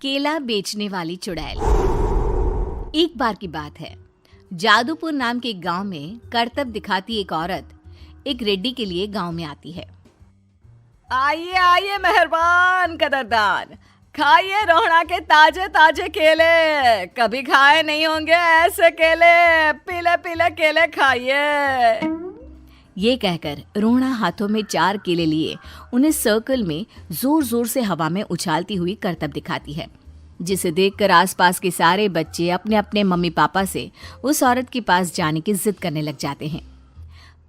केला बेचने वाली चुड़ैल। एक बार की बात है, जादूपुर नाम के एक गांव में करतब दिखाती एक औरत एक रेड्डी के लिए गांव में आती है। आइए आइए मेहरबान कदरदान, खाइए रोहड़ा के ताजे ताजे केले। कभी खाए नहीं होंगे ऐसे केले, पीले पीले केले खाइए। ये कहकर रोहड़ा हाथों में 4 केले लिए उन्हें सर्कल में जोर जोर से हवा में उछालती हुई करतब दिखाती है, जिसे देखकर आसपास के सारे बच्चे अपने अपने मम्मी पापा से उस औरत के पास जाने की जिद करने लग जाते हैं।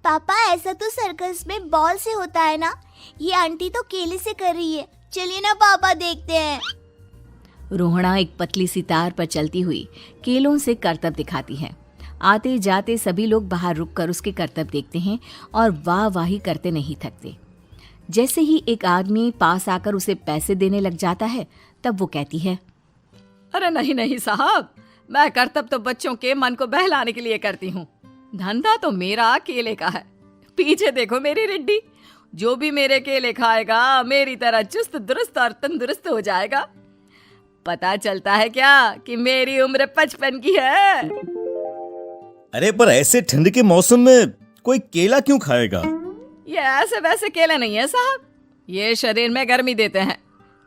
पापा, ऐसा तो सर्कस में बॉल से होता है ना, ये आंटी तो केले से कर रही है। चलिए ना पापा, देखते हैं। रोहड़ा एक पतली सी तार पर चलती हुई केलों से करतब दिखाती है। आते जाते सभी लोग बाहर रुककर उसके करतब देखते हैं और वाह वाही करते नहीं थकते। जैसे ही एक आदमी पास आकर उसे पैसे देने लग जाता है, तब वो कहती है, अरे नहीं नहीं साहब, मैं करतब तो बच्चों के मन को बहलाने के लिए करती हूँ। धंधा तो मेरा केले का है। पीछे देखो मेरी रिड्डी, जो भी मेरे केले खाएगा मेरी तरह चुस्त दुरुस्त और तंदुरुस्त हो जाएगा। पता चलता है क्या कि मेरी उम्र 55 की है। अरे पर ऐसे ठंड के मौसम में कोई केला क्यों खाएगा? ये ऐसे वैसे केले नहीं है साहब, ये शरीर में गर्मी देते हैं,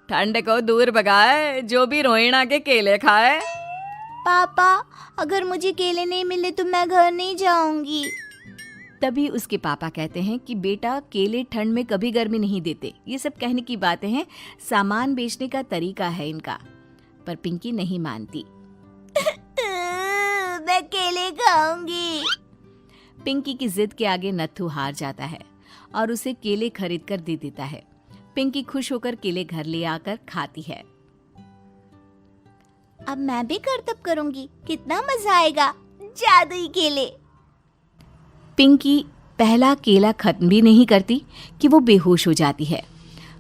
ठंड को दूर भगाए। जो भी रोहिणा के केले खाए। पापा, अगर मुझे केले नहीं मिले तो मैं घर नहीं जाऊंगी। तभी उसके पापा कहते हैं कि बेटा, केले ठंड में कभी गर्मी नहीं देते। ये सब कहने की बातें हैं, सामान बेचने का तरीका है इनका। पर पिंकी नहीं मानती। मैं केले खाऊंगी। पिंकी की जिद के आगे नत्थू हार जाता है और उसे केले खरीद कर दे देता है। पिंकी खुश होकर केले घर ले आकर खाती है। अब मैं भी करतब करूंगी, कितना मजा आएगा। जादुई केले। पिंकी पहला केला खत्म भी नहीं करती कि वो बेहोश हो जाती है।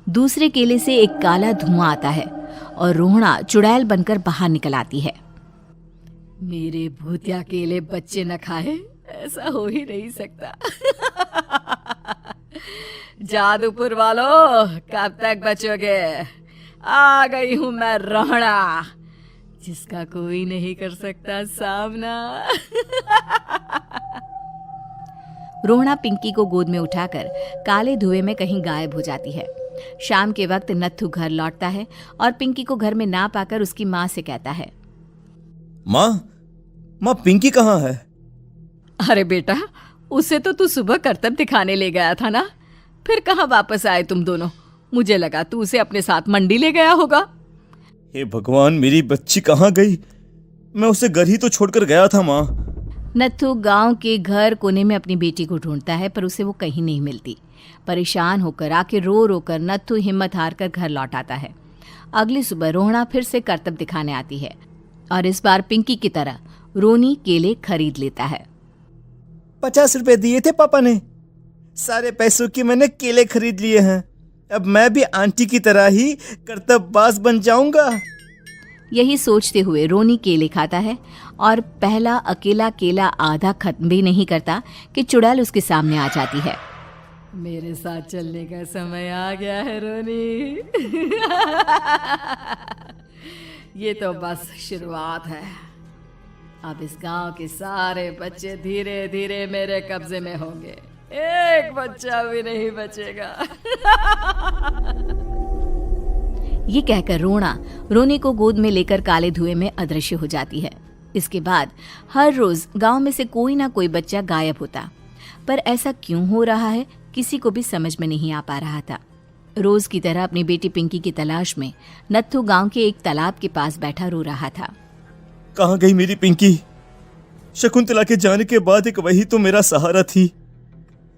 दूसरे केले से एक काला धुआं आता है और रोहड़ा चुड़ैल बनकर बाहर निकल आती है। मेरे भूतिया केले बच्चे न खाए, ऐसा हो ही नहीं सकता। जादूपुर वालों, कब तक बचोगे? आ गई हूं मैं रोहड़ा, जिसका कोई नहीं कर सकता सामना। रोहड़ा पिंकी को गोद में उठाकर काले धुएं में कहीं गायब हो जाती है। शाम के वक्त नत्थू घर लौटता है और पिंकी को घर में ना पाकर उसकी माँ से कहता है, माँ पिंकी कहाँ है? अरे बेटा, उसे तो तू सुबह करतब दिखाने ले गया था ना, फिर कहाँ वापस आए तुम दोनों? मुझे लगा तू उसे अपने साथ मंडी ले गया होगा। हे भगवान, मेरी बच्ची कहाँ गई? मैं उसे घर ही तो छोड़कर गया था माँ। नत्थू गांव के घर कोने में अपनी बेटी को ढूंढता है, पर उसे वो कहीं नहीं मिलती। परेशान होकर आखिर रो रो कर नत्थू हिम्मत हार कर घर लौट आता है। अगली सुबह रोहड़ा फिर से करतब दिखाने आती है और इस बार पिंकी की तरह रोनी केले खरीद लेता है। 50 रुपए दिए थे पापा ने, सारे पैसों की मैंने केले खरीद लिए हैं। अब मैं भी आंटी की तरह ही करतबबाज बन जाऊंगा। यही सोचते हुए रोनी केले खाता है और पहला अकेला केला आधा खत्म भी नहीं करता कि चुड़ैल उसके सामने आ जाती है। मेरे साथ चलने का समय आ गया है रोनी। ये तो बस शुरुआत है। अब इस गांव के सारे बच्चे धीरे धीरे मेरे कब्जे में होंगे, एक बच्चा भी नहीं बचेगा। ये कहकर रोना रोनी को गोद में लेकर काले धुएं में अदृश्य हो जाती है। इसके बाद हर रोज गांव में से कोई ना कोई बच्चा गायब होता, पर ऐसा क्यों हो रहा है किसी को भी समझ में नहीं आ पा रहा था। रोज की तरह अपनी बेटी पिंकी की तलाश में नत्थू गांव के एक तालाब के पास बैठा रो रहा था। कहाँ गई मेरी पिंकी? शकुंतला के जाने के बाद एक वही तो मेरा सहारा थी।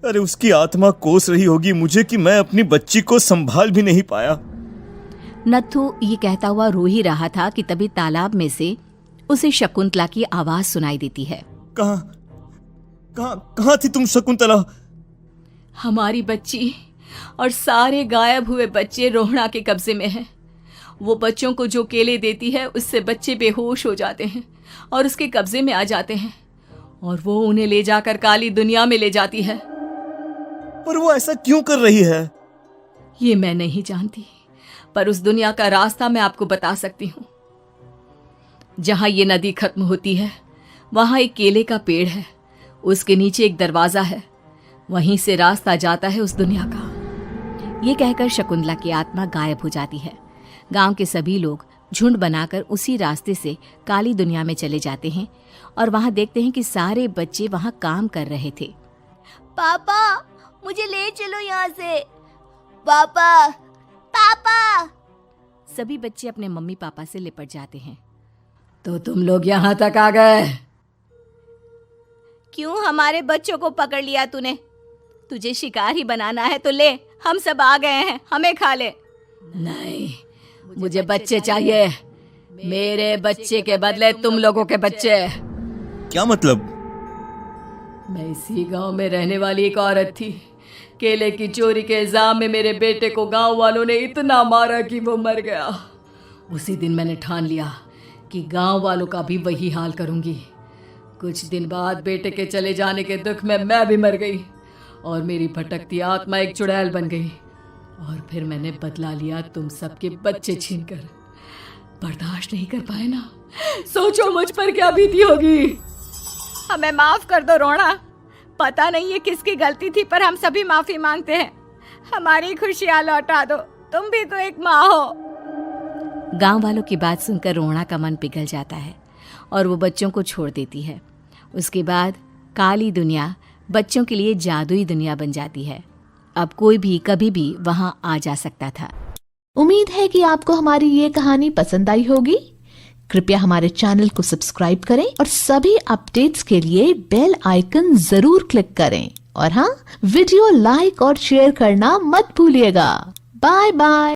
अरे उसकी आत्मा कोस रही होगी मुझे कि मैं अपनी बच्ची को संभाल भी नहीं पाया। नत्थू ये कहता हुआ रो ही रहा था कि तभी तालाब में से उसे शकुंतला की आवाज सुनाई देती है। कहाँ थी तुम शकुंतला? हमारी बच्ची और सारे गायब हुए बच्चे रोहड़ा के कब्जे में हैं। वो बच्चों को जो केले देती है उससे बच्चे बेहोश हो जाते हैं और उसके कब्जे में आ जाते हैं और वो उन्हें ले जाकर काली दुनिया में ले जाती है। पर वो ऐसा क्यों कर रही है? ये मैं नहीं जानती, पर उस दुनिया का रास्ता मैं आपको बता सकती हूँ। जहां ये नदी खत्म होती है वहां एक केले का पेड़ है, उसके नीचे एक दरवाजा है, वहीं से रास्ता जाता है उस दुनिया का। ये कहकर शकुंतला की आत्मा गायब हो जाती है। गांव के सभी लोग झुंड बनाकर उसी रास्ते से काली दुनिया में चले जाते हैं और वहां देखते हैं कि सारे बच्चे वहां काम कर रहे थे। पापा मुझे ले चलो यहाँ से। पापा पापा। सभी बच्चे अपने मम्मी पापा से लिपट जाते हैं। तो तुम लोग यहाँ तक आ गए? क्यों हमारे बच्चों को पकड़ लिया तूने? तुझे शिकार ही बनाना है तो ले, हम सब आ गए हैं, हमें खा ले। नहीं, मुझे बच्चे चाहिए। मेरे बच्चे के बदले तुम लोगों के बच्चे। क्या मतलब? मैं इसी गांव में रहने वाली एक औरत थी। केले की चोरी के इल्जाम में मेरे बेटे को गांव वालों ने इतना मारा कि वो मर गया। उसी दिन मैंने ठान लिया कि गांव वालों का भी वही हाल करूंगी। कुछ दिन बाद बेटे के चले जाने के दुख में मैं भी मर गई और मेरी भटकती आत्मा एक चुड़ैल बन गई। और फिर मैंने बदला लिया तुम सबके बच्चे छीनकर। बर्दाश्त नहीं कर पाए ना, सोचो मुझ पर क्या बीती होगी। हमें माफ कर दो रोना, पता नहीं ये किसकी गलती थी पर हम सभी माफी मांगते हैं। हमारी खुशियां लौटा दो, तुम भी तो एक माँ हो। गांव वालों की बात सुनकर रोना का मन पिघल जाता है और वो बच्चों को छोड़ देती है। उसके बाद काली दुनिया बच्चों के लिए जादुई दुनिया बन जाती है। अब कोई भी कभी भी वहां आ जा सकता था। उम्मीद है कि आपको हमारी ये कहानी पसंद आई होगी। कृपया हमारे चैनल को सब्सक्राइब करें और सभी अपडेट्स के लिए बेल आइकन जरूर क्लिक करें। और हाँ, वीडियो लाइक और शेयर करना मत भूलिएगा। Bye bye.